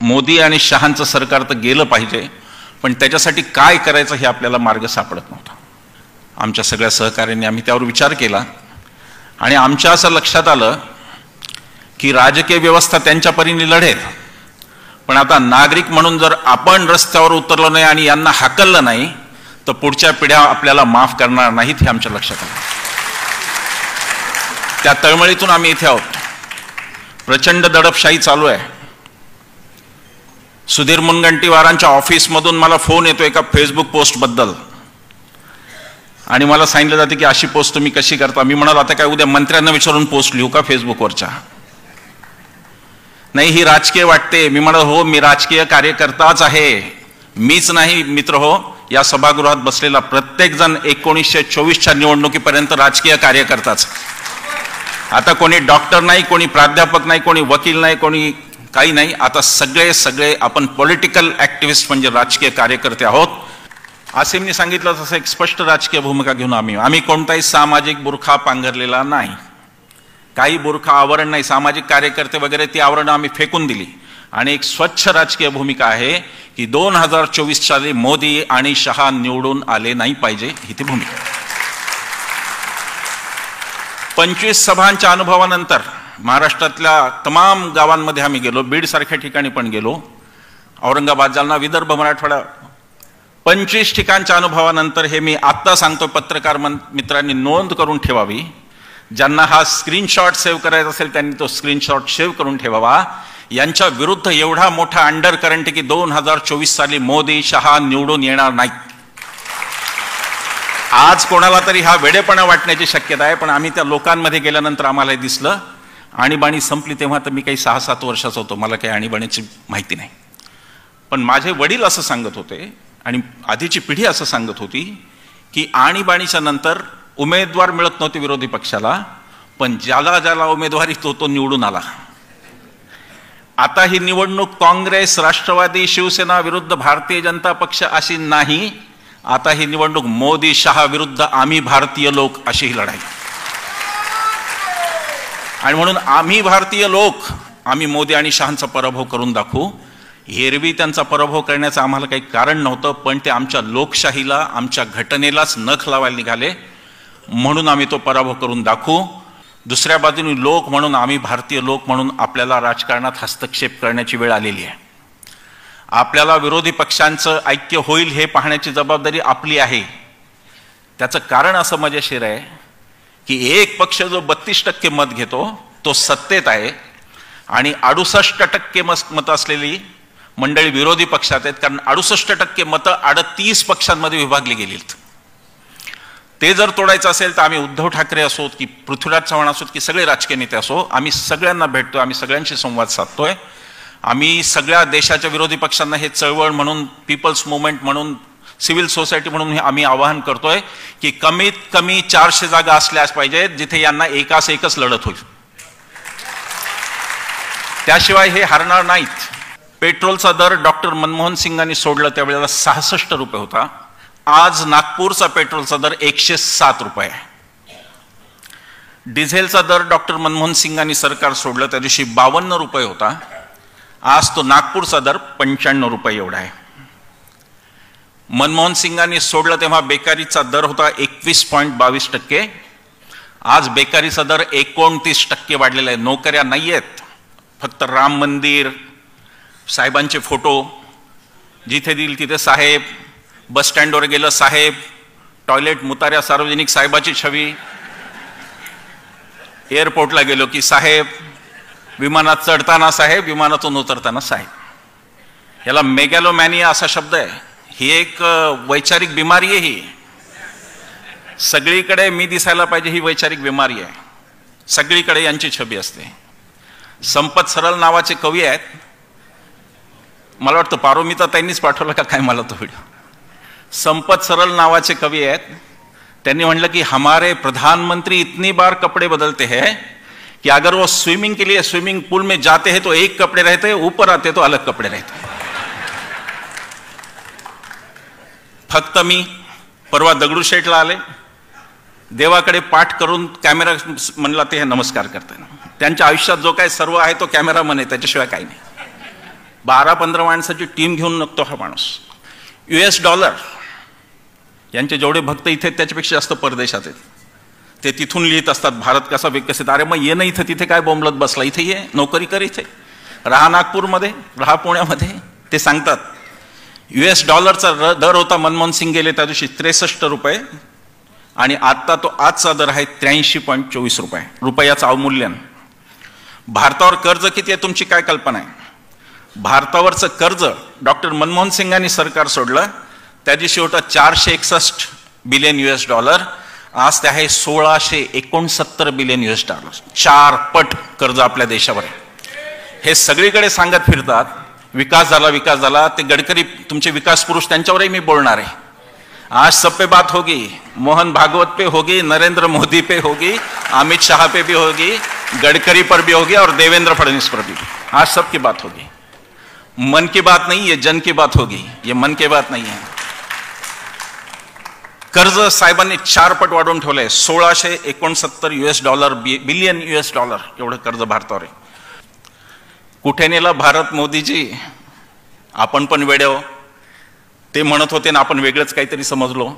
मोदी आणि शहांचं सरकार तर गेलं पाहिजे, पण त्याच्यासाठी काय करायचं हे आपल्याला मार्ग सापडत नव्हता. आमच्या सगळ्या सहकार्यांनी आम्ही त्यावर विचार केला आणि आमच्या असं लक्षात आलं की राजकीय व्यवस्था त्यांच्या परीने लढेल, पण आता नागरिक म्हणून जर आपण रस्त्यावर उतरलो नाही आणि यांना हाकललं नाही तर पुढच्या पिढ्या आपल्याला माफ करणार नाहीत हे आमच्या लक्षात आलं. त्या तळमळीतून आम्ही इथे आहोत. प्रचंड दडपशाही चालू आहे. सुधीर मुनगंटीवारांच्या ऑफिसमधून मला फोन येतो एका फेसबुक पोस्ट बद्दल आणि मला सांगितलं जाते की अशी पोस्ट तुम्ही कशी करता. मी म्हणालो आता काय उद्या मंत्र्यांना विचारून पोस्ट लिहू का फेसबुकवरच्या? नाही, ही राजकीय वाटते. मी म्हणालो हो, मी राजकीय कार्यकर्ताच आहे. मीच नाही मित्र हो, या सभागृहात बसलेला प्रत्येक जण 1924च्या निवडणुकीपर्यंत राजकीय कार्यकर्ताच. आता कोणी डॉक्टर नाही, कोणी प्राध्यापक नाही, कोणी वकील नाही, कोणी काही नाही. आता सगळे आपण पॉलिटिकल ऍक्टिव्हिस्ट म्हणजे राजकीय कार्यकर्ते आहोत. आसिमनी सांगितलं तसं एक स्पष्ट राजकीय भूमिका घेऊन आम्ही कोणताही सामाजिक बुरखा पांघरलेला नाही, काही बुरखा आवरण नाही. सामाजिक कार्यकर्ते वगैरे ती आवरण आम्ही फेकून दिली आणि एक स्वच्छ राजकीय भूमिका आहे की 2024 साली मोदी आणि शहा निवडून आले नाही पाहिजे, ही ती भूमिका. 25 सभांच्या अनुभवानंतर महाराष्ट्रातल्या तमाम गावांमध्ये आम्ही गेलो, बीड सारख्या ठिकाणी पण गेलो, औरंगाबाद, जालना, विदर्भ, मराठवाडा, 25 ठिकाणच्या अनुभवानंतर हे मी आत्ता सांगतो, पत्रकार मित्रांनी नोंद करून ठेवावी. ज्यांना हा स्क्रीनशॉट सेव्ह करायचा असेल त्यांनी तो स्क्रीनशॉट सेव्ह करून ठेवावा. यांच्या विरुद्ध एवढा मोठा अंडर करंट की 2024 साली मोदी शहा निवडून येणार नाही. आज कोणाला तरी हा वेडेपणा वाटण्याची शक्यता आहे, पण आम्ही त्या लोकांमध्ये गेल्यानंतर आम्हाला दिसलं आणीबाणी संपली. तेव्हा तर मी काही 6-7 वर्षाचा होतो, मला काही आणीबाणीची माहिती नाही. पण माझे वडील असं सांगत होते आणि आधीची पिढी असं सांगत होती की आणीबाणीच्या नंतर उमेदवार मिळत नव्हते विरोधी पक्षाला, पण ज्याला ज्याला उमेदवारी तो निवडून आला. आता ही निवडणूक काँग्रेस, राष्ट्रवादी, शिवसेना विरुद्ध भारतीय जनता पक्ष अशी नाही. आता ही निवडणूक मोदी शहा विरुद्ध आम्ही भारतीय लोक अशी ही लढाई. आणि म्हणून आम्ही भारतीय लोक आम्ही मोदी आणि शहांचा पराभव करून दाखवू. एरवी त्यांचा पराभव करण्याचं आम्हाला काही कारण नव्हतं, पण ते आमच्या लोकशाहीला, आमच्या घटनेलाच नख लावायला निघाले, म्हणून आम्ही तो पराभव करून दाखवू. दुसऱ्या बाजूने लोक म्हणून, आम्ही भारतीय लोक म्हणून आपल्याला राजकारणात हस्तक्षेप करण्याची वेळ आलेली आहे. आपल्याला विरोधी पक्षांचं ऐक्य होईल हे पाहण्याची जबाबदारी आपली आहे. त्याचं कारण असं मजेशीर आहे की एक पक्ष जो 32% मत घेतो तो सत्तेत आहे आणि 68% मतं असलेली मंडळी विरोधी पक्षात आहेत, कारण 68% मतं 38 पक्षांमध्ये विभागली गेलीत. ते जर तोडायचं असेल तर आम्ही उद्धव ठाकरे असोत की पृथ्वीराज चव्हाण असोत की सगळे राजकीय नेते असो, आम्ही सगळ्यांना भेटतोय, आम्ही सगळ्यांशी संवाद साधतोय. आम्ही सगळ्या देशाच्या विरोधी पक्षांना हे चळवळ म्हणून, पीपल्स मुवमेंट म्हणून, सिव्हिल सोसायटी म्हणून आम्ही आवाहन करतोय की कमीत कमी 400 जागा असल्याच पाहिजेत जिथे यांना एकच लढत होईल. त्याशिवाय हे हरणार नाहीत. पेट्रोलचा दर डॉक्टर मनमोहन सिंगांनी सोडलं त्यावेळेला 66 रुपये होता. आज नागपूरचा पेट्रोलचा दर 107 रुपये आहे. डिझेलचा दर डॉक्टर मनमोहन सिंगांनी सरकार सोडलं त्या दिवशी 52 रुपये होता. आज तो नागपूरचा दर 95 रुपये एवढा आहे. मनमोहन सिंगांनी सोडलं तेव्हा बेकारीचा दर होता 21.22%. आज बेकारीचा दर 29% वाढलेला आहे. नोकऱ्या नाही आहेत, फक्त राम मंदिर, साहेबांचे फोटो, जिथे दिल तिथे साहेब, बस स्टँडवर गेलं साहेब, टॉयलेट मुताऱ्या सार्वजनिक साहेबाची छवी, एअरपोर्टला गेलो की साहेब, विमानात चढताना साहेब, विमानातून उतरताना साहेब. याला मेगॅलोमॅनिया असा शब्द आहे. ही एक वैचारिक बिमारी आहे. ही सगळीकडे मी दिसायला पाहिजे ही वैचारिक बिमारी आहे. सगळीकडे यांची छबी असते. संपत सरळ नावाचे कवी आहेत, मला वाटतं पारोमिता त्यांनीच पाठवला का काय मला तो व्हिडिओ. संपत सरल नावाचे कवी आहेत. त्यांनी म्हणलं की हमारे प्रधानमंत्री इतनी बार कपड़े बदलते हैं कि अगर वो स्विमिंग के लिए स्विमिंग पूल में जाते हैं तो एक कपड़े रहते, ऊपर आते तो अलग कपड़े रहते. फक्त मी परवा दगडूशेठला आले, देवाकडे पाठ करून कॅमेरा म्हणला ते नमस्कार करताना. त्यांच्या आयुष्यात जो काय सर्व आहे तो कॅमेरामन आहे, त्याच्याशिवाय काही नाही. 12-15 माणसाची टीम घेऊन निघतो हा माणूस. US डॉलर, यांचे जेवढे भक्त इथे त्याच्यापेक्षा जास्त परदेशात आहेत. ते तिथून लिहित असतात भारत कसा विकसित. अरे मग ये ना इथं, तिथे काय बोंबलत बसला, इथे ये, नोकरी कर, इथे राहा, नागपूरमध्ये राहा, पुण्यामध्ये. ते सांगतात US डॉलरचा दर होता, मनमोहन सिंग गेले त्या दिवशी 63 रुपये, आणि आता तो आजचा दर आहे 83.24 रुपये, रुपयाचं अवमूल्यन. भारतावर कर्ज किती आहे तुमची काय कल्पना आहे? भारतावरचं कर्ज डॉक्टर मनमोहन सिंगांनी सरकार सोडलं त्या दिवशी होता 461 बिलियन US डॉलर. आज ते आहे 1669 बिलियन US डॉलर. 4 पट कर्ज आपल्या देशावर आहे. हे सगळीकडे सांगत फिरतात विकास झाला, विकास झाला. ते गडकरी तुमचे विकास पुरुष, त्यांच्यावरही मी बोलणार आहे. आज सब पे बात होगी, मोहन भागवत पे होगी, नरेंद्र मोदी पे होगी, अमित शाह पे भी होगी, गडकरी पर भी होगी और देवेंद्र फडणवीस पर भी. आज सबकी बात होगी. मन की बात नहीं, ये जन की बात होगी, ये मन की बात नहीं है. कर्ज साहेबांनी 4 पट वाढवून ठेवलंय. 1669 US dollar billion US dollar एवढं कर्ज भारतावर आहे. कुठे नेला भारत मोदीजी? आपण पण वेड्यो. ते म्हणत होते ना आपण वेगळंच काहीतरी समजलो.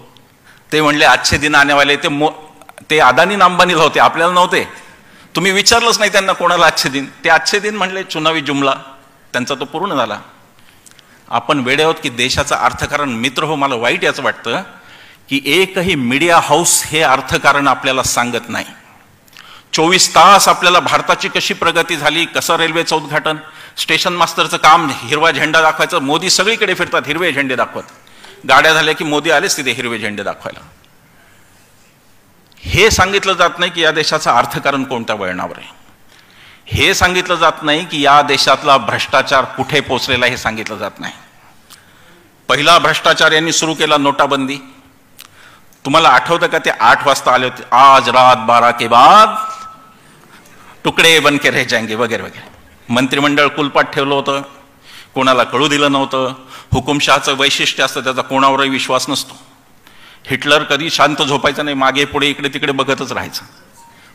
ते म्हणले आजचे दिन आने वाले. ते अदानी अंबानीला होते, आपल्याला नव्हते. तुम्ही विचारलंच नाही त्यांना कोणाला आजचे दिन. ते आजचे दिन म्हणले चुनावी जुमला, त्यांचा तो पूर्ण झाला. आपण वेडे आहोत की देशाचं अर्थकारण. मित्र हो, मला वाईट याचं वाटतं की एकही मीडिया हाऊस हे अर्थकारण आपल्याला सांगत नाही. 24 तास आपल्याला भारताची कशी प्रगती झाली, कसं रेल्वेचं उद्घाटन, स्टेशन मास्टरचं काम, हिरवा झेंडा दाखवायचं. मोदी सगळीकडे फिरतात हिरवे झेंडे दाखवत. गाड्या झाल्या की मोदी आलेच तिथे हिरवे झेंडे दाखवायला. हे सांगितलं जात नाही की या देशाचं अर्थकारण कोणत्या वळणावर आहे. हे सांगितलं जात नाही की या देशातला भ्रष्टाचार कुठे पोचलेला हे सांगितलं जात नाही. पहिला भ्रष्टाचार यांनी सुरू केला नोटाबंदी. तुम्हाला आठवतं का ते 8 वाजता आले होते, आज रात 12 के बाद तुकडे बन के रह जाएंगे वगैरे वगैरे. मंत्रिमंडळ कुलपाट ठेवलं होतं, कोणाला कळू दिलं नव्हतं. हुकुमशहाचं वैशिष्ट्य असतं, त्याचा कोणावरही विश्वास नसतो. हिटलर कधी शांत झोपायचं नाही, मागे पुढे इकडे तिकडे बघतच राहायचं.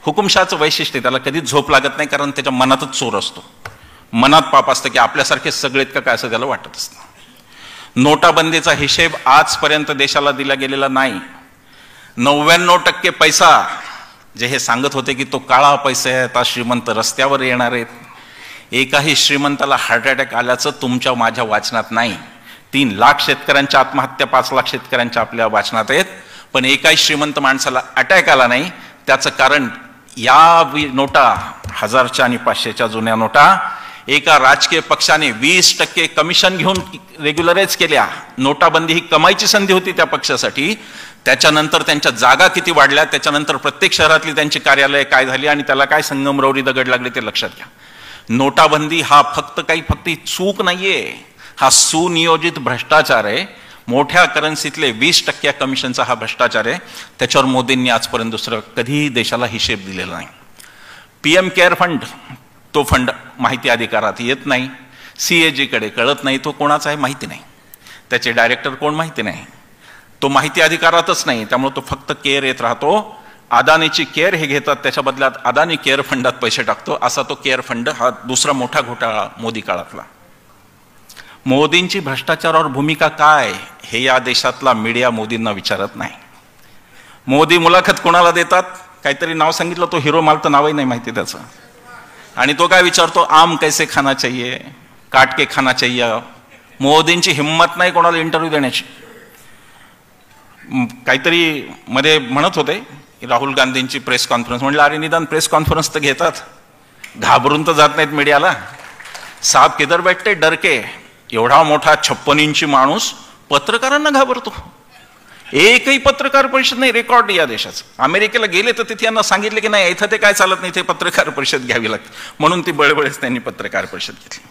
हुकुमशहाचं वैशिष्ट्य, त्याला कधीच झोप लागत नाही, कारण त्याच्या मनातच चोर असतो. मनात पाप असतं की आपल्यासारखे सगळेत का काय असं त्याला वाटत असतं. नोटाबंदीचा हिशेब आजपर्यंत देशाला दिला गेलेला नाही. 99% पैसा, जे हे सांगत होते की तो काळा पैसा आहे, आता श्रीमंत रस्त्यावर येणार आहेत. एकाही श्रीमंताला हार्ट अटॅक आल्याचं तुमच्या माझ्या वाचनात नाही. 3 लाख शेतकऱ्यांच्या आत्महत्या, 5 लाख शेतकऱ्यांच्या आपल्या वाचनात आहेत, पण एकाही श्रीमंत माणसाला अटॅक आला नाही. त्याचं कारण या नोटा, 1000च्या आणि 500च्या जुन्या नोटा एका राजकीय पक्षाने 20% कमिशन घेऊन रेग्युलराइज केल्या. नोटाबंदी ही कमाईची संधी होती त्या पक्षासाठी. त्याच्यानंतर त्यांच्या जागा किती वाढल्या, त्याच्यानंतर प्रत्येक शहरातली त्यांची कार्यालय काय झाली आणि त्याला काय संगमरवरी दगड लागले ते लक्षात घ्या. नोटाबंदी हा फक्त चूक नाहीये, हा सुनियोजित भ्रष्टाचार आहे. मोठ्या करन्सीतले 20% कमिशनचा हा भ्रष्टाचार आहे. त्याच्यावर मोदींनी आजपर्यंत दुसरं कधीही देशाला हिशेब दिलेला नाही. PM केअर फंड, तो फंड माहिती अधिकारात येत नाही. CAG कडे कळत नाही तो कोणाचा आहे माहिती नाही. त्याचे डायरेक्टर कोण माहिती नाही. तो माहिती अधिकारातच नाही, त्यामुळे तो फक्त केअर येत राहतो. अदानीची केअर हे घेतात, त्याच्या बदल्यात अदानी केअर फंडात पैसे टाकतो. असा तो केअर फंड हा दुसरा मोठा घोटाळा मोदी काळातला. मोदींची भ्रष्टाचारावर भूमिका काय हे या देशातला मीडिया मोदींना विचारत नाही. मोदी मुलाखत कोणाला देतात, काहीतरी नाव सांगितलं, तो हिरो, मला तर नावही नाही माहिती त्याचं, आणि तो काय विचारतो, आम कैसे खाना चाहिए, काट के खाना चाहिए. मोदींची हिंमत नाही कोणाला इंटरव्ह्यू देण्याची. काहीतरी मध्ये म्हणत होते राहुल गांधींची प्रेस कॉन्फरन्स, म्हणलं अरे निदान प्रेस कॉन्फरन्स तर घेतात, घाबरून तर जात नाहीत मीडियाला. साहब किधर बैठते डर के. एवढा मोठा 56 इंची माणूस पत्रकारांना घाबरतो. एकही पत्रकार परिषद नाही रेकॉर्ड या देशाचं. अमेरिकेला गेले तर तिथे यांना सांगितले की नाही इथं ते काय चालत नाही, ते पत्रकार परिषद घ्यावी लागते, म्हणून ती बळबळच त्यांनी पत्रकार परिषद घेतली.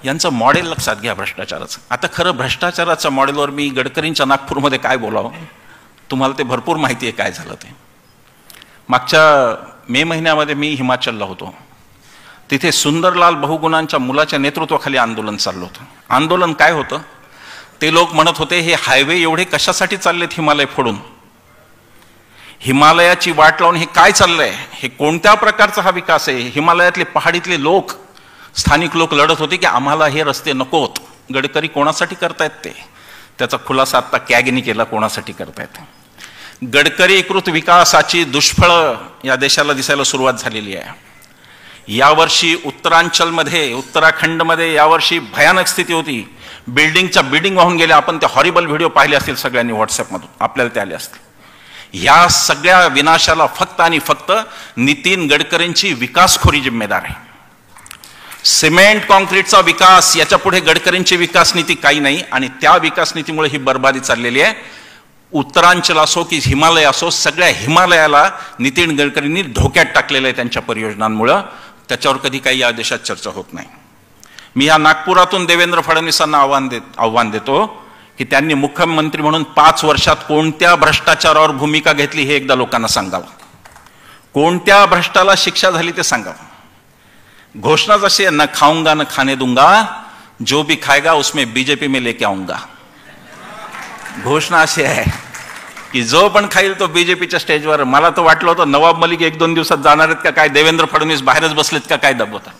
यांचं मॉडेल लक्षात घ्या भ्रष्टाचाराचं. आता खरं भ्रष्टाचाराच्या मॉडेलवर मी गडकरींच्या नागपूरमध्ये काय बोलावं, तुम्हाला ते भरपूर माहिती आहे काय झालं ते. मागच्या मे महिन्यामध्ये मी हिमाचलला होतो. तिथे सुंदरलाल बहुगुणांच्या मुलाच्या नेतृत्वाखाली आंदोलन चाललं होतं. आंदोलन काय होतं, ते लोक म्हणत होते हे हायवे एवढे कशासाठी चाललेत हिमालय फोडून, हिमालयाची वाट लावून हे काय चाललंय, हे कोणत्या प्रकारचा हा विकास आहे. हिमालयातले पहाडीतले लोक स्थानिक लोक लढत होते की आम्हाला हे रस्ते नकोत. गडकरी कोणासाठी करतायत ते, त्याचा खुलासा आता कॅगनी केला कोणासाठी करतायत. गडकरीकृत विकासाची दुष्फळं या देशाला दिसायला सुरुवात झालेली आहे. यावर्षी उत्तरांचलमध्ये, उत्तराखंडमध्ये यावर्षी भयानक स्थिती होती. बिल्डिंगच्या बिल्डिंग वाहून गेल्या. आपण ते हॉरिबल व्हिडिओ पाहिले असतील सगळ्यांनी व्हॉट्सअपमधून, आपल्याला ते आले असतील. या सगळ्या विनाशाला फक्त आणि फक्त नितीन गडकरींची विकासखोरी जिम्मेदार आहे. सिमेंट कॉन्क्रीटचा विकास, याच्या पुढे गडकरींची विकास नीती काही नाही. आणि त्या विकास नीतीमुळे ही बर्बादी चाललेली आहे. उत्तरांचल असो की हिमालय असो, सगळ्या हिमालयाला नितीन गडकरींनी धोक्यात टाकलेलं आहे त्यांच्या परियोजनांमुळं. त्याच्यावर कधी काही या देशात चर्चा होत नाही. मी या नागपुरातून देवेंद्र फडणवीसांना आव्हान देतो की त्यांनी मुख्यमंत्री म्हणून 5 वर्षात कोणत्या भ्रष्टाचारावर भूमिका घेतली हे एकदा लोकांना सांगावं. कोणत्या भ्रष्टाला शिक्षा झाली ते सांगावं. घोषणाच अशी आहे, न खाऊंगा न खाने दूंगा, जो भी खाएगा उसमें बीजेपी में लेके आऊंगा. घोषणा अशी आहे की जो पण खाईल तो बीजेपीच्या स्टेजवर. मला तर वाटलं होतं नवाब मलिक 1-2 दिवसात जाणार आहेत का काय, देवेंद्र फडणवीस बाहेरच बसलेत का काय दबवता.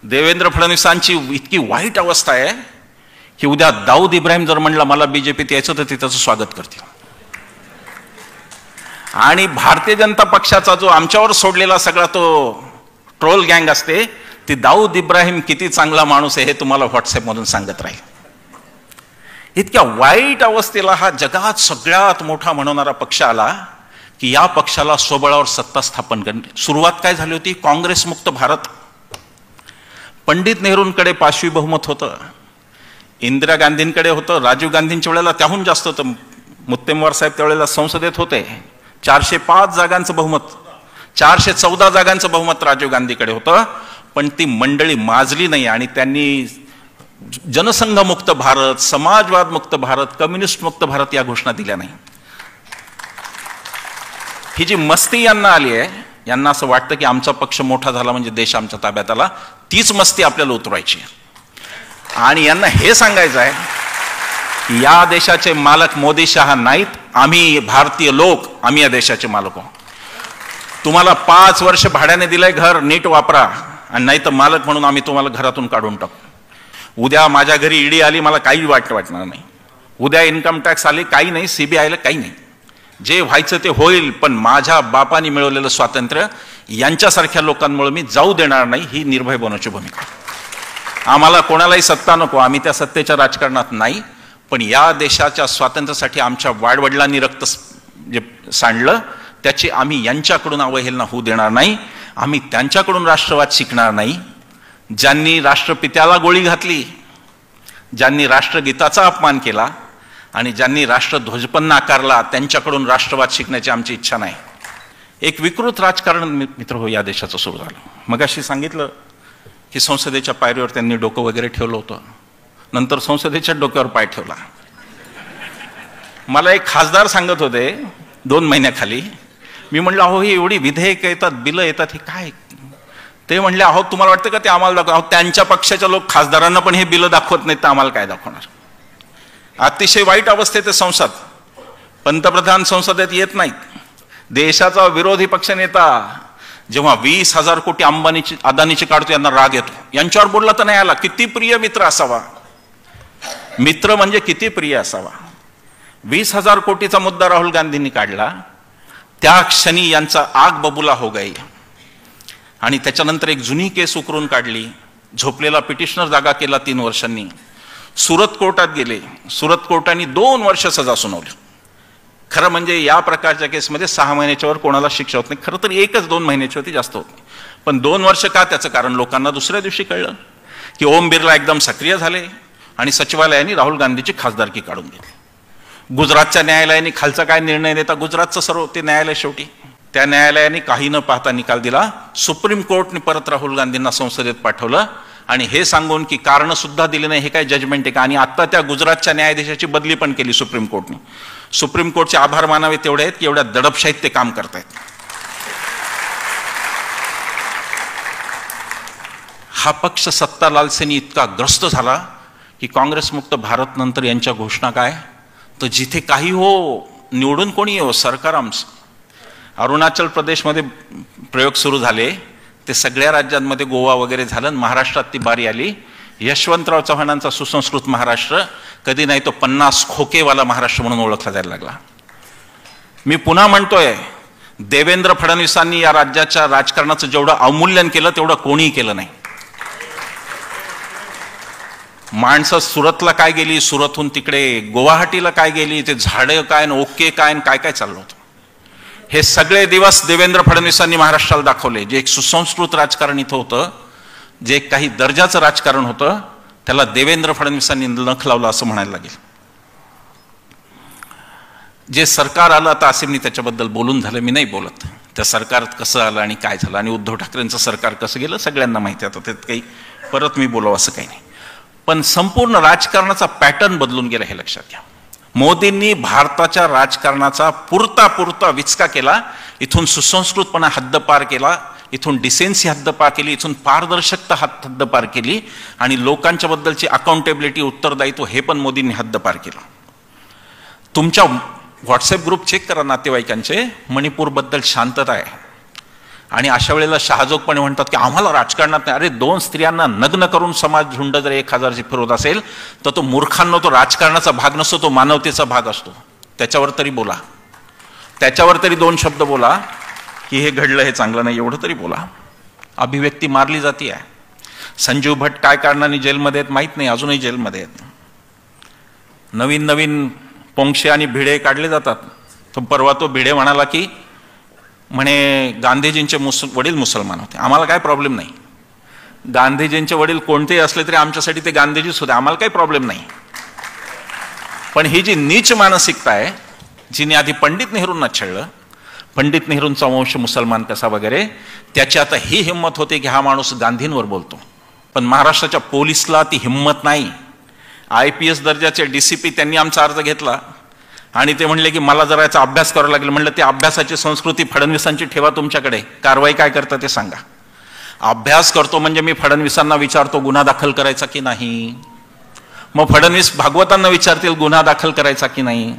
देवेंद्र फडणवीसांची इतकी वाईट अवस्था आहे की उद्या दाऊद इब्राहिम जर म्हणला मला बीजेपीत यायचं तर ते त्याचं स्वागत करतील. आणि भारतीय जनता पक्षाचा जो आमच्यावर सोडलेला सगळा तो ट्रोल गँग असते, ती दाऊद इब्राहिम किती चांगला माणूस आहे हे तुम्हाला व्हॉट्सअपमधून सांगत राहील. इतक्या वाईट अवस्थेला हा जगात सगळ्यात मोठा म्हणणारा पक्ष आला की या पक्षाला स्वबळावर सत्ता स्थापन करणे. सुरुवात काय झाली होती, काँग्रेस मुक्त भारत. पंडित नेहरूंकडे 5वी बहुमत होतं, इंदिरा गांधींकडे होतं, राजीव गांधींच्या वेळेला त्याहून जास्त होतं. मुत्तेमवार साहेब त्यावेळेला संसदेत होते. 405 जागांचं बहुमत, 414 जागांचं बहुमत राजीव गांधीकडे होतं. पण ती मंडळी माजली नाही आणि त्यांनी जनसंघ मुक्त भारत, समाजवाद मुक्त भारत, कम्युनिस्ट मुक्त भारत या घोषणा दिल्या नाही. ही जी मस्ती यांना आली आहे, यांना असं वाटतं की आमचा पक्ष मोठा झाला म्हणजे देश आमच्या ताब्यात आला. तीच मस्ती आपल्याला उतरवायची आणि यांना हे सांगायचं आहे की या देशाचे मालक मोदी शहा नाहीत, आम्ही भारतीय लोक, आम्ही या देशाचे मालक आहोत. तुम्हाला 5 वर्ष भाड्याने दिलंय घर, नीट वापरा, आणि नाही तर मालक म्हणून आम्ही तुम्हाला घरातून काढून टाकू. उद्या माझ्या घरी ईडी आली, मला काही वाटणार नाही. उद्या इन्कम टॅक्स आली, काही नाही. सीबीआयला काही नाही. जे व्हायचं ते होईल, पण माझ्या बापाने मिळवलेलं स्वातंत्र्य यांच्यासारख्या लोकांमुळे मी जाऊ देणार नाही. ही निर्भय बनवण्याची भूमिका. आम्हाला कोणालाही सत्ता नको, आम्ही त्या सत्तेच्या राजकारणात नाही. पण या देशाच्या स्वातंत्र्यासाठी आमच्या वाडवडिलांनी रक्त जे सांडलं त्याची आम्ही यांच्याकडून अवहेलना होऊ देणार नाही. आम्ही त्यांच्याकडून राष्ट्रवाद शिकणार नाही. ज्यांनी राष्ट्रपित्याला गोळी घातली, ज्यांनी राष्ट्रगीताचा अपमान केला आणि ज्यांनी राष्ट्रध्वज पण नाकारला, त्यांच्याकडून राष्ट्रवाद शिकण्याची आमची इच्छा नाही. एक विकृत राजकारण मित्र हो या देशाचं सुरू झालं. मगाशी सांगितलं की संसदेच्या पायरीवर त्यांनी डोकं वगैरे ठेवलं होतं, नंतर संसदेच्या डोक्यावर पाय ठेवला. मला एक खासदार सांगत होते 2 महिन्याखाली, मी म्हणलं अहो ही एवढी विधेयक येतात, बिलं येतात, हे काय? ते म्हणले अहो तुम्हाला वाटतं का ते आम्हाला दाखव? अहो त्यांच्या पक्षाच्या लोक खासदारांना पण हे बिलं दाखवत नाहीत तर आम्हाला काय दाखवणार? अतिशय वाईट अवस्थेत संसद. पंतप्रधान संसदेत येत नाहीत. देशाचा विरोधी पक्षनेता जेव्हा 20,000 कोटी अदानीची काढतो यांना राग येतो. यांच्यावर बोलला तर नाही आला. किती प्रिय मित्र असावा, मित्र म्हणजे किती प्रिय असावा. 20,000 कोटीचा मुद्दा राहुल गांधींनी काढला, त्या क्षणी यांचा आग बबुला हो गई. आणि त्याच्यानंतर एक जुनी केस उकरून काढली. झोपलेला पिटिशनर जागा केला 3 वर्षांनी. सुरत कोर्टात गेले. सुरत कोर्टाने 2 वर्ष सजा सुनावली. खरं म्हणजे या प्रकारच्या केसमध्ये 6 महिन्याच्या वर कोणाला शिक्षा होत नाही. खरं तर 1-2 महिन्याची होती, जास्त होत नाही. पण 2 वर्ष का? त्याचं कारण लोकांना दुसऱ्या दिवशी कळलं की ओम बिर्ला एकदम सक्रिय झाले आणि सचिवालयाने राहुल गांधीची खासदारकी काढून घेतली. गुजरातच्या न्यायालयाने खालचा काय निर्णय देता, गुजरातचं सर्व ते न्यायालय शेवटी, त्या न्यायालयाने काही न पाहता निकाल दिला. सुप्रीम कोर्टने परत राहुल गांधींना संसदेत पाठवलं आणि हे सांगून की कारण सुद्धा दिले नाही, हे काय जजमेंट आहे का? आणि आता त्या गुजरातच्या न्यायाधीशाची बदली पण केली सुप्रीम कोर्टने. सुप्रीम कोर्टचे आभार मानावे तेवढे आहेत की एवढ्या दडपशाहीत ते काम करतायत. हा पक्ष सत्ता लालसेनी इतका ग्रस्त झाला की काँग्रेस मुक्त भारत नंतर यांच्या घोषणा काय, तर जिथे काही हो, निवडून कोणी हो, सरकार आमचं. अरुणाचल प्रदेशमध्ये प्रयोग सुरू झाले ते सगळ्या राज्यांमध्ये गोवा वगैरे झालं, महाराष्ट्रात ती बारी आली. यशवंतराव चव्हाणांचा सुसंस्कृत महाराष्ट्र कधी नाही तो 50 खोकेवाला महाराष्ट्र म्हणून ओळखला जायला लागला. मी पुन्हा म्हणतोय, देवेंद्र फडणवीसांनी या राज्याच्या राजकारणाचं जेवढं अवमूल्यन केलं तेवढं कोणीही केलं नाही. माणसं सुरतला काय गेली, सुरतहून तिकडे गुवाहाटीला काय गेली, ते झाडं काय ओके काय काय काय चाललं होतं. हे सगळे दिवस देवेंद्र फडणवीसांनी महाराष्ट्राला दाखवले. जे एक सुसंस्कृत राजकारण इथं होतं, जे काही दर्जाचं राजकारण होतं, त्याला देवेंद्र फडणवीसांनी नख लावलं असं म्हणायला लागेल. जे सरकार आलं, आता असेमनी त्याच्याबद्दल बोलून झालं, मी नाही बोलत. त्या सरकारात कसं आलं आणि काय झालं आणि उद्धव ठाकरेंचं सरकार कसं गेलं सगळ्यांना माहिती आहे. आता त्यात काही परत मी बोलावं असं काही नाही. पण संपूर्ण राजकारणाचा पॅटर्न बदलून गेला हे लक्षात घ्या. मोदींनी भारताच्या राजकारणाचा पुरता विचका केला. इथून सुसंस्कृतपणा हद्दपार केला, इथून डिसेन्सी हद्दपार केली, इथून पारदर्शकता हद्दपार केली आणि लोकांच्या बद्दलची अकाउंटेबिलिटी, उत्तरदायित्व हे पण मोदींनी हद्दपार केलं. तुमच्या व्हॉट्सअप ग्रुप चेक करा नातेवाईकांचे, मणिपूरबद्दल शांतता आहे आणि अशा वेळेला शहाजोगपणे म्हणतात की आम्हाला राजकारणात नाही. अरे 2 स्त्रियांना नग्न करून समाज झुंड जर 1000ची फिरवत असेल तर तो मूर्खांनो तो राजकारणाचा भाग नसतो, तो मानवतेचा भाग असतो. त्याच्यावर तरी बोला, त्याच्यावर तरी 2 शब्द बोला की हे घडलं, हे चांगलं नाही, एवढं तरी बोला. अभिव्यक्ती मारली जाते आहे. संजीव भट्ट काय कारणाने जेलमध्ये आहेत माहीत नाही, अजूनही जेलमध्ये आहेत. नवीन पोंक्षे आणि भिडे काढले जातात. तो परवा तो भिडे म्हणाला की म्हणे गांधीजींचे वडील मुसलमान होते, आम्हाला काय प्रॉब्लेम नाही. गांधीजींचे वडील कोणतेही असले तरी आमच्यासाठी ते गांधीजीच होते, आम्हाला काही प्रॉब्लेम नाही. पण ही जी नीच मानसिकता आहे, जिने आधी पंडित नेहरूंना छळलं, पंडित नेहरूंचा वंश मुसलमान कसा वगैरे, त्याची आता ही हिंमत होते की हा माणूस गांधींवर बोलतो. पण महाराष्ट्राच्या पोलिसला ती हिंमत नाही. IPS दर्जाचे DCP त्यांनी आमचा अर्ज घेतला आणि ते म्हणले की मला जरा याचा अभ्यास करावा लागेल. म्हणलं ते अभ्यासाची संस्कृती फडणवीसांची ठेवा तुमच्याकडे, कारवाई काय करता ते सांगा. अभ्यास करतो म्हणजे मी फडणवीसांना विचारतो गुन्हा दाखल करायचा की नाही, मग फडणवीस भागवतांना विचारतील गुन्हा दाखल करायचा की नाही.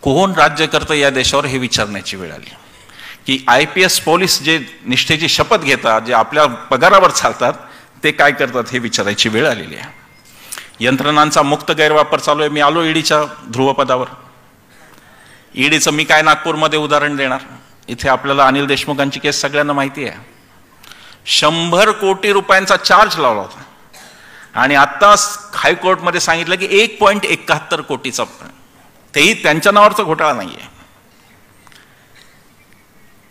कोण राज्य करतं या देशावर हे विचारण्याची वेळ आली की IPS पोलीस जे निष्ठेची शपथ घेतात, जे आपल्या पगारावर चालतात, ते काय करतात हे विचारायची वेळ आलेली आहे. यंत्रणांचा मुक्त गैरवापर चालू आहे. मी आलो ईडीच्या ध्रुवपदावर. ईडीचं मी काय नागपूरमध्ये उदाहरण देणार. इथे आपल्याला अनिल देशमुखांची केस सगळ्यांना माहिती आहे. 100 कोटी रुपयांचा चार्ज लावला होता आणि आता हायकोर्टमध्ये सांगितलं की 1.71 कोटीचा, तेही त्यांच्या नावावरचा घोटाळा नाहीये.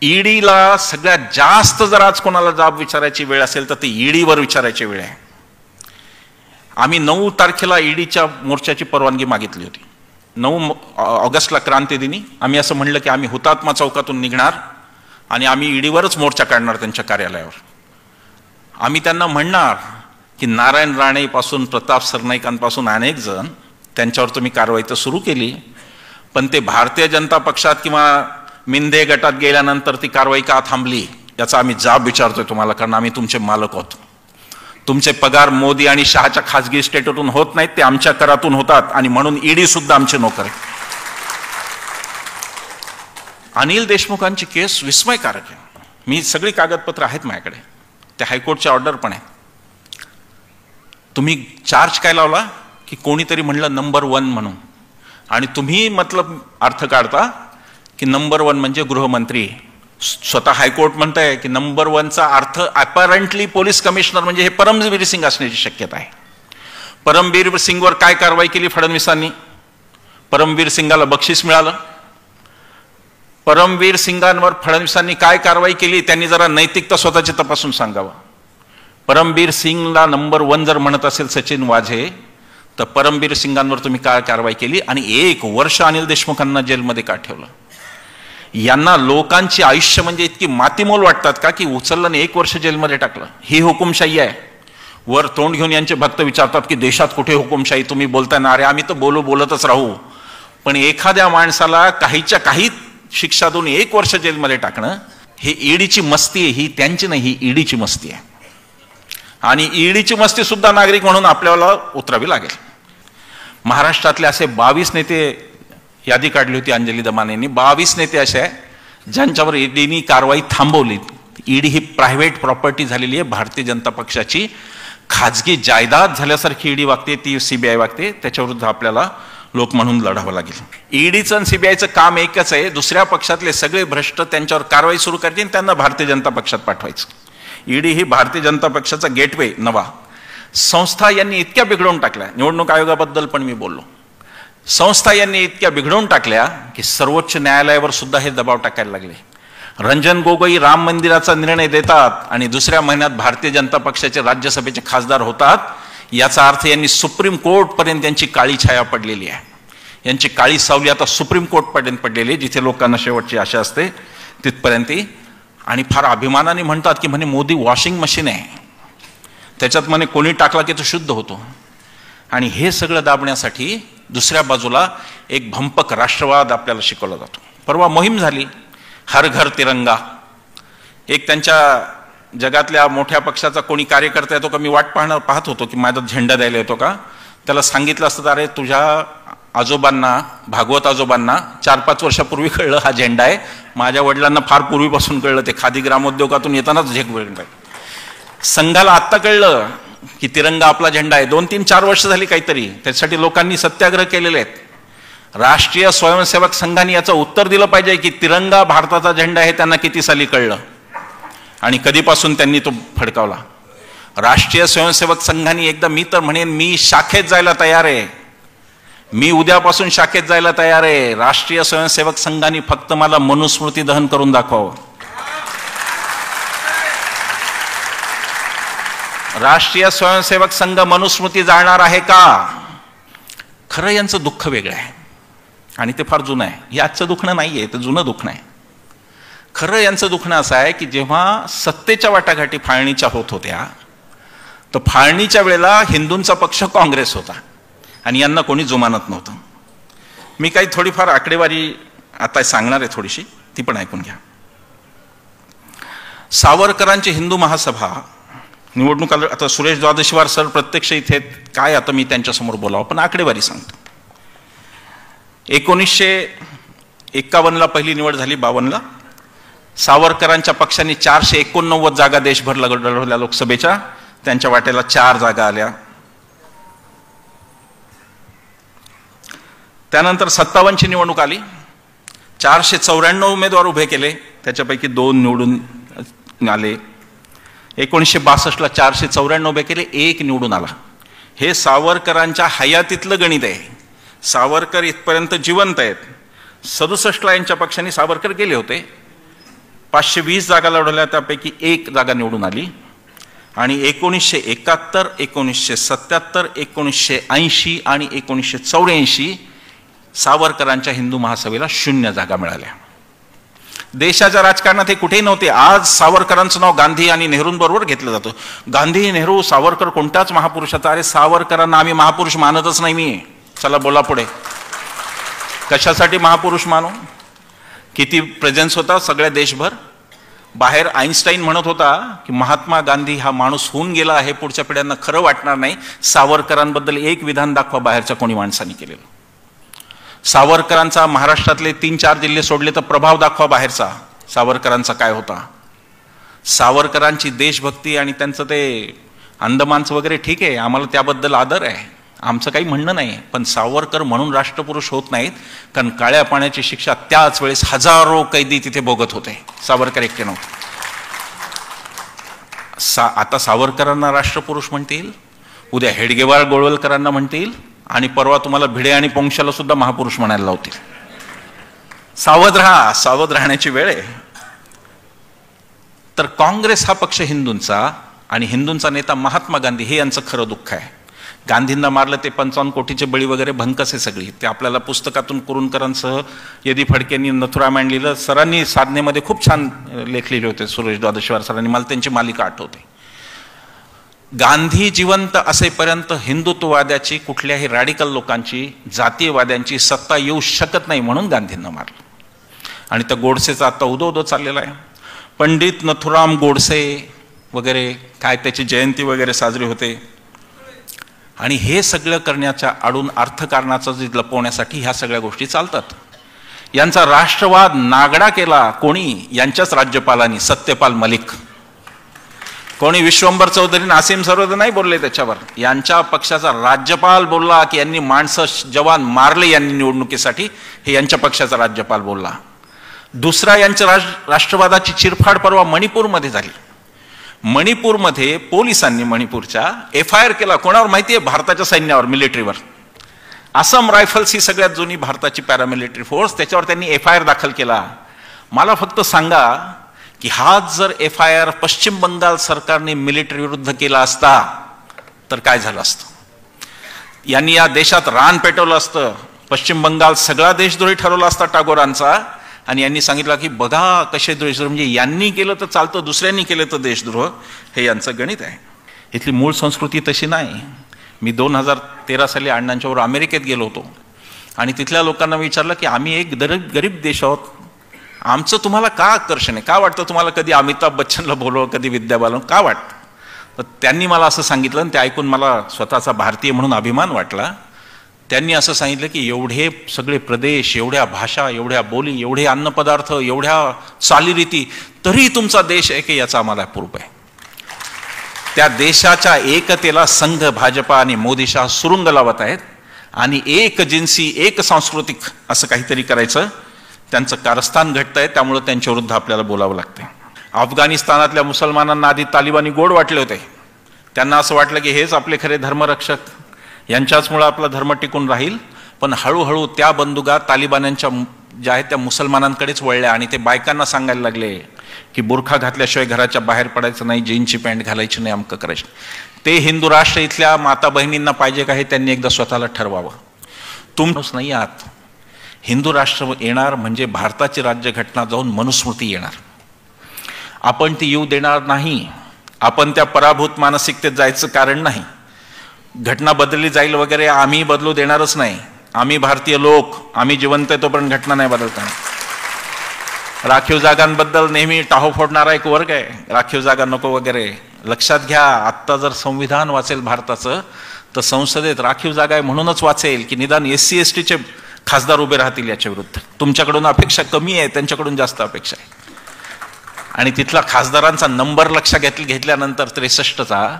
ईडीला सगळ्यात जास्त जर आज कोणाला जाब विचारायची वेळ असेल तर ती ईडीवर विचारायची वेळ आहे. आम्ही 9 तारखेला ईडीच्या मोर्चाची परवानगी मागितली होती. 9 ऑगस्टला क्रांतीदिनी आम्ही असं म्हणलं की आम्ही हुतात्मा चौकातून निघणार आणि आम्ही ईडीवरच मोर्चा काढणार त्यांच्या कार्यालयावर. आम्ही त्यांना म्हणणार की नारायण राणेपासून प्रताप सरनाईकांपासून अनेक जण, त्यांच्यावर तुम्ही कारवाई तर सुरू केली, पण ते भारतीय जनता पक्षात किंवा मिंदे गटात गेल्यानंतर ती कारवाई का थांबली याचा आम्ही जाब विचारतोय तुम्हाला, कारण आम्ही तुमचे मालक आहोत. तुमचे पगार मोदी आणि शहाच्या खासगी स्टेटतून होत नाहीत, ते आमच्या करातून होतात आणि म्हणून ईडी सुद्धा आमचे नोकर आहे. अनिल देशमुखांची केस विस्मयकारक आहे. मी सगळी कागदपत्र आहेत माझ्याकडे, ते हायकोर्टचे ऑर्डर पण आहे. तुम्ही चार्ज काय लावला की कोणीतरी म्हणलं नंबर 1 म्हणून, आणि तुम्ही मतलब अर्थ काढता की नंबर 1 म्हणजे गृहमंत्री. स्वतः हायकोर्ट म्हणताय की नंबर 1चा अर्थ अपॅरंटली पोलीस कमिशनर म्हणजे हे परमवीर सिंग असण्याची शक्यता आहे. परमवीर सिंगवर काय कारवाई केली फडणवीसांनी? परमवीर सिंगाला बक्षीस मिळालं. परमवीर सिंगांवर फडणवीसांनी काय कारवाई केली त्यांनी जरा नैतिकता स्वतःची तपासून सांगावं. परमवीर सिंगला नंबर 1 जर म्हणत असेल सचिन वाझे, तर परमवीर सिंगांवर तुम्ही काय कारवाई केली आणि 1 वर्ष अनिल देशमुखांना जेलमध्ये का ठेवलं? यांना लोकांची आयुष्य म्हणजे इतकी मातीमोल वाटतात का की उचललं आणि 1 वर्ष जेलमध्ये टाकलं? ही हुकुमशाही आहे. वर तोंड घेऊन यांचे भक्त विचारतात की देशात कुठे हुकुमशाही, तुम्ही बोलताय ना? अरे आम्ही तर बोलतच राहू, पण एखाद्या माणसाला काहीच्या काही शिक्षा देऊन 1 वर्ष जेलमध्ये टाकणं हे ईडीची मस्ती आहे. ही त्यांची नाही, ही ईडीची मस्ती आहे. आणि ईडीची मस्ती सुद्धा नागरिक म्हणून आपल्याला उतरावी लागेल. महाराष्ट्रातले असे 22 नेते, यादी काढली होती अंजली दमानेंनी, 22 नेते असे ज्यांच्यावर ईडीनी कारवाई थांबवली ईडी ही प्रायव्हेट प्रॉपर्टी झालेली आहे, भारतीय जनता पक्षाची खाजगी जायदाद झाल्यासारखी ईडी वागते, ती सीबीआय वागते. त्याच्याविरुद्ध आपल्याला लोक म्हणून लढावं लागेल. ईडीचं आणि सीबीआयचं काम एकच आहे, दुसऱ्या पक्षातले सगळे भ्रष्ट त्यांच्यावर कारवाई सुरू करायची आणि त्यांना भारतीय जनता पक्षात पाठवायचं. ईडी ही भारतीय जनता पक्षाचा गेटवे नवा. संस्था यांनी इतक्या बिघडवून टाकल्या, निवडणूक आयोगाबद्दल पण मी बोललो, संस्था यांनी इतक्या बिघडवून टाकल्या की सर्वोच्च न्यायालयावर सुद्धा हे दबाव टाकायला लागले. रंजन गोगोई राम मंदिराचा निर्णय देतात आणि दुसऱ्या महिन्यात भारतीय जनता पक्षाचे राज्यसभेचे खासदार होतात. याचा अर्थ यांनी सुप्रीम कोर्ट पर्यंत यांची काळी छाया पडलेली आहे. यांची काळी सावली आता सुप्रीम कोर्ट पर्यंत पडलेली आहे, जिथे लोकांना शेवटची आशा असते तिथपर्यंत. आणि फार अभिमानाने म्हणतात की म्हणे मोदी वॉशिंग मशीन आहे, त्याच्यात म्हणे कोणी टाकला की तो शुद्ध होतो. आणि हे सगळं दाबण्यासाठी दुसऱ्या बाजूला एक भंपक राष्ट्रवाद आपल्याला शिकवला जातो. परवा मोहीम झाली हर घर तिरंगा. एक त्यांच्या जगातल्या मोठ्या पक्षाचा कोणी कार्यकर्ता येतो का, मी वाट पाहत होतो की माझा झेंडा द्यायला येतो का. त्याला सांगितलं असतं, अरे तुझ्या आजोबांना, भागवत आजोबांना 4-5 वर्षापूर्वी कळलं हा झेंडा आहे, माझ्या वडिलांना फार पूर्वीपासून कळलं, ते खादी ग्रामोद्योगातून येतानाच झेक झेंडा आहे. संघाला आत्ता कळलं की तिरंगा आपला झेंडा आहे. 2-3-4 वर्ष झाली काहीतरी, त्यासाठी लोकांनी सत्याग्रह केलेले आहेत. राष्ट्रीय स्वयंसेवक संघाने याचं उत्तर दिलं पाहिजे की तिरंगा भारताचा झेंडा आहे त्यांना किती साली कळलं आणि कधीपासून त्यांनी तो फडकावला. राष्ट्रीय स्वयंसेवक संघाने एकदा, मी तर म्हणेन मी शाखेत जायला तयार आहे, मी उद्यापासून शाखेत जायला तयार आहे. राष्ट्रीय स्वयंसेवक संघाने फक्त मला मनुस्मृती दहन करून दाखवावं. राष्ट्रीय स्वयंसेवक संघ मनुस्मृती जाळणार आहे का? खरं यांचं दुःख वेगळं आहे आणि ते फार जुनं आहे. हे आजचं दुखणं नाही आहे, ते जुनं दुखणं आहे. खरं यांचं दुखणं असं आहे की जेव्हा सत्तेच्या वाटाघाटी फाळणीच्या होत होत्या, तर फाळणीच्या वेळेला हिंदूंचा पक्ष काँग्रेस होता आणि यांना कोणी जुमानत नव्हतं. मी काही थोडीफार आकडेवारी आता सांगणार आहे, थोडीशी ती पण ऐकून घ्या. सावरकरांची हिंदू महासभा निवडणूक, आता सुरेश द्वादशीवार सर प्रत्यक्ष इथे काय, आता मी त्यांच्यासमोर बोलावं, पण आकडेवारी सांगतो. 1951ला पहिली निवड झाली, 52ला सावरकरांच्या पक्षाने 489 जागा देशभर लढवल्या लोकसभेच्या, त्यांच्या वाट्याला 4 जागा आल्या. त्यानंतर 57ची निवडणूक आली, 494 उमेदवार उभे केले, त्याच्यापैकी 2 निवडून आले. 1962ला 494 उभे केले, 1 निवडून आला. हे सावरकरांच्या हयातीतलं गणित आहे. सावरकर इथपर्यंत जिवंत आहेत. 67ला यांच्या पक्षाने सावरकर गेले होते, 520 जागा लढवल्या, त्यापैकी 1 जागा निवडून आली. आणि 1971, 1977, 1980 आणि 1984 सावरकरांच्या हिंदू महासभेला 0 जागा मिळाल्या. देशाच्या राजकारणात हे कुठेही नव्हते. आज सावरकरांचं नाव गांधी आणि नेहरूंबरोबर घेतलं जातं. गांधी, नेहरू, सावरकर कोणत्याच महापुरुषाचा. अरे सावरकरांना आम्ही महापुरुष मानतच नाही. मी चला बोला पुढे. कशासाठी महापुरुष मानू? किती प्रेझेन्स होता सगळ्या देशभर. बाहेर आईन्स्टाईन म्हणत होता की महात्मा गांधी हा माणूस होऊन गेला आहे, पुढच्या पिढ्यांना खरं वाटणार नाही. सावरकरांबद्दल एक विधान दाखवा बाहेरच्या कोणी माणसांनी केलेलं. सावरकरांचा महाराष्ट्रातले 3-4 जिल्हे सोडले तर प्रभाव दाखवा बाहेरचा, सावरकरांचा काय होता. सावरकरांची देशभक्ती आणि त्यांचं ते अंदमानचं वगैरे ठीक आहे, आम्हाला त्याबद्दल आदर आहे, आमचं काही म्हणणं नाही. पण सावरकर म्हणून राष्ट्रपुरुष होत नाहीत, कारण काळ्या पाण्याची शिक्षा त्याच वेळेस हजारो कैदी तिथे भोगत होते. सावरकर एकटे नव्हते. आता सावरकरांना राष्ट्रपुरुष म्हणतील, उद्या हेडगेवार गोळवलकरांना म्हणतील आणि परवा तुम्हाला भिडे आणि पोंक्षाला सुद्धा महापुरुष म्हणायला लावतील. सावध राहा, सावध राहण्याची वेळ आहे. तर काँग्रेस हा पक्ष हिंदूंचा आणि हिंदूंचा नेता महात्मा गांधी, हे यांचं खरं दुःख आहे. गांधींना मारलं ते 55 कोटीचे बळी वगैरे भंकस आहे सगळी. ते आपल्याला पुस्तकातून कुरुंकरांसह यदी फडकेंनी नथुरामॅन लिहिलं. सरांनी साधनेमध्ये खूप छान लेख लिहिले होते, सुरेश द्वादशीवार सरांनी. मला त्यांची मालिका आठवते. गांधी जिवंत असेपर्यंत हिंदुत्ववाद्याची, कुठल्याही रॅडिकल लोकांची, जातीयवाद्यांची सत्ता येऊ शकत नाही, म्हणून गांधींना मारलं. आणि त्या गोडसेचा आता उदो चाललेला आहे. पंडित नथुराम गोडसे वगैरे, काय त्याची जयंती वगैरे साजरी होते. आणि हे सगळं करण्याच्या आडून अर्थकारणाचं जे लपवण्यासाठी ह्या सगळ्या गोष्टी चालतात. यांचा राष्ट्रवाद नागडा केला कोणी? यांच्याच राज्यपालांनी, सत्यपाल मलिक. कोणी विश्वंभर चौधरी, नासिम सरोदे नाही बोलले त्याच्यावर. यांच्या पक्षाचा राज्यपाल बोलला की यांनी माणसं जवान मारले यांनी निवडणुकीसाठी, हे यांच्या पक्षाचा राज्यपाल बोलला. दुसरा, यांच्या राष्ट्रवादाची चिरफाड परवा मणिपूरमध्ये झाली. मणिपूरमध्ये पोलिसांनी मणिपूरच्या FIR केला. कोणावर माहिती आहे? भारताच्या सैन्यावर, मिलिटरीवर. आसाम रायफल्स ही सगळ्यात जुनी भारताची पॅरामिलिटरी फोर्स, त्याच्यावर त्यांनी FIR दाखल केला. मला फक्त सांगा की हाच जर FIR पश्चिम बंगाल सरकारने मिलिटरी विरुद्ध केला असता तर काय झालं असतं? यांनी या देशात रान पेटवलं असतं. पश्चिम बंगाल सगळा देशद्रोही ठरवला असता टागोरांचा. आणि यांनी सांगितलं की बघा कसे देशद्रोह, म्हणजे यांनी केलं तर चालतं, दुसऱ्यांनी केलं तर देशद्रोह. हे यांचं गणित आहे. इथली मूळ संस्कृती तशी नाही. मी 2013 साली अण्णांच्यावर अमेरिकेत गेलो होतो आणि तिथल्या लोकांना विचारलं की आम्ही एक गरीब देश आहोत, आमचं तुम्हाला का आकर्षण आहे? का वाटतं तुम्हाला कधी अमिताभ बच्चनला बोलव, कधी विद्या बालन, का वाटतं? तर त्यांनी मला असं सांगितलं आणि ते ऐकून मला स्वतःचा भारतीय म्हणून अभिमान वाटला. त्यांनी असं सांगितलं की एवढे सगळे प्रदेश, एवढ्या भाषा, एवढ्या बोली, एवढे अन्नपदार्थ, एवढ्या चालीरीती, तरी तुमचा देश आहे की याचा आम्हाला प्रूफ आहे. त्या देशाच्या एकतेला संघ, भाजपा आणि मोदी शहा सुरुंग लावत आहेत आणि एक जिन्सी, एक सांस्कृतिक असं काहीतरी करायचं त्यांचं कारस्थान घडतंय. त्यामुळे त्यांच्या विरुद्ध आपल्याला बोलावं लागतंय. अफगाणिस्तानातल्या मुसलमानांना आधी तालिबानी गोड वाटले होते. त्यांना असं वाटलं की हेच आपले खरे धर्मरक्षक, यांच्याचमुळे आपला धर्म टिकून राहील. पण हळूहळू त्या बंदुका तालिबान्यांच्या ज्या आहेत त्या मुसलमानांकडेच वळल्या आणि ते बायकांना सांगायला लागले की बुरखा घातल्याशिवाय घराच्या बाहेर पडायचं नाही, जीन्सची पॅन्ट घालायची नाही, अमकं करायचं. ते हिंदू राष्ट्र इथल्या माता बहिणींना पाहिजे का हे त्यांनी एकदा स्वतःला ठरवावं. तुम्हीच नाही आहात. हिंदू राष्ट्र येणार म्हणजे भारताची राज्यघटना जाऊन मनुस्मृती येणार. आपण ती येऊ देणार नाही. आपण त्या पराभूत मानसिकतेत जायचं कारण नाही. घटना बदलली जाईल वगैरे आम्ही बदलू देणारच नाही. आम्ही भारतीय लोक, आम्ही जिवंत आहे तोपर्यंत घटना नाही बदलता. राखीव जागांबद्दल नेहमी टाहो फोडणारा एक वर्ग आहे, राखीव जागा नको वगैरे. लक्षात घ्या, आत्ता जर संविधान वाचेल भारताचं तर संसदेत राखीव जागा आहे म्हणूनच वाचेल की निदान SC STचे खासदार उभे राहतील याच्या विरुद्ध. तुमच्याकडून अपेक्षा कमी आहे, त्यांच्याकडून जास्त अपेक्षा आहे. आणि तिथला खासदारांचा नंबर लक्षात घेतल्यानंतर 63चा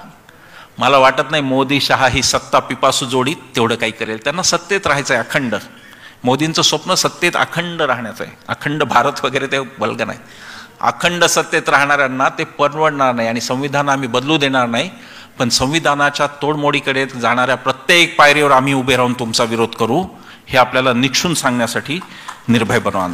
मला वाटत नाही मोदी शहा ही सत्ता पिपासू जोडीत तेवढं काही करेल. त्यांना सत्तेत राहायचं आहे अखंड. मोदींचं स्वप्न सत्तेत अखंड राहण्याचं आहे. अखंड भारत वगैरे ते बलग नाही. अखंड सत्तेत राहणाऱ्यांना ते परवडणार नाही आणि संविधान आम्ही बदलू देणार नाही. पण संविधानाच्या तोडमोडीकडे जाणाऱ्या प्रत्येक पायरीवर आम्ही उभे राहून तुमचा विरोध करू, हे आपल्याला निक्षून सांगण्यासाठी निर्भय बनवा.